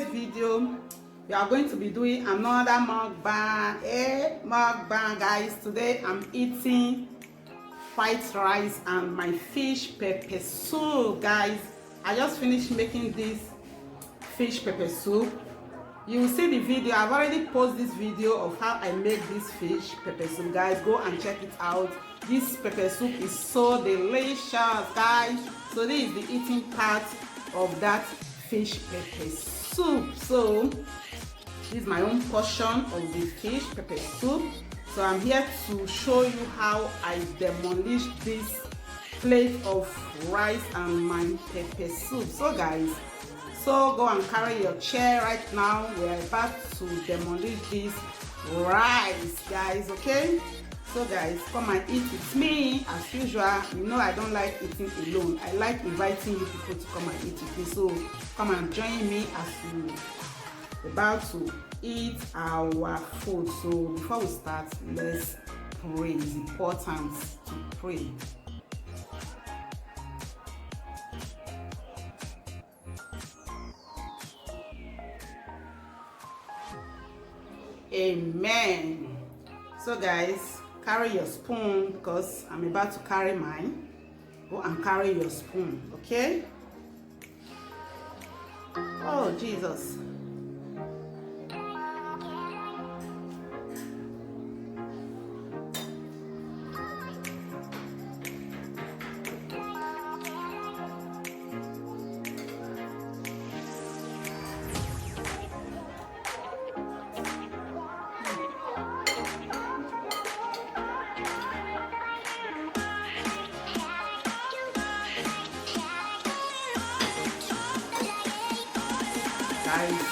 today's video we are going to be doing another mukbang. Mukbang, guys. Today I'm eating white rice and my fish pepper soup, guys. I just finished making this fish pepper soup. You will see the video. I've already posted this video of how I make this fish pepper soup, guys. Go and check it out. This pepper soup is so delicious, guys. So this is the eating part of that fish pepper soup. So this is my own portion of the fish pepper soup. So I'm here to show you how I demolish this plate of rice and my pepper soup. So guys, so go and carry your chair right now. We're about to demolish this rice, guys. Okay, so guys, come and eat with me as usual. You know I don't like eating alone. I like inviting you people to come and eat with me. So come and join me as we about to eat our food. So before we start, let's pray. It's important to pray. Amen. So guys, carry your spoon because I'm about to carry mine. Go and carry your spoon, okay? Oh Jesus. Guys,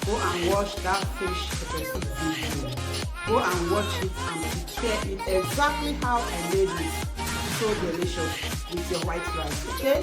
go and watch that fish pepper soup video. Go and watch it and prepare it exactly how I made it. It's so delicious with your white rice, okay?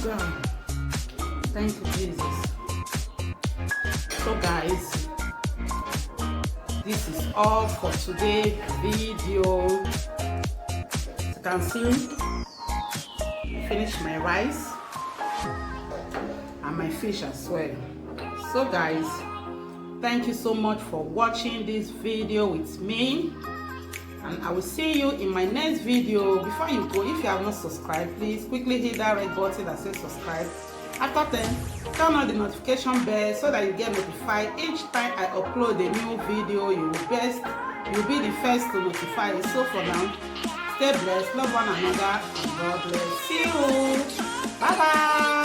God. Thank you, Jesus. So guys, this is all for today's video. As you can see, finish my rice and my fish as well. So guys, thank you so much for watching this video with me, and I will see you in my next video. Before you go, if you have not subscribed, please quickly hit that red button that says subscribe. After then, turn on the notification bell so that you get notified each time I upload a new video. You'll be the first to notify you. So for now, stay blessed, love one another, and God bless you. Bye bye.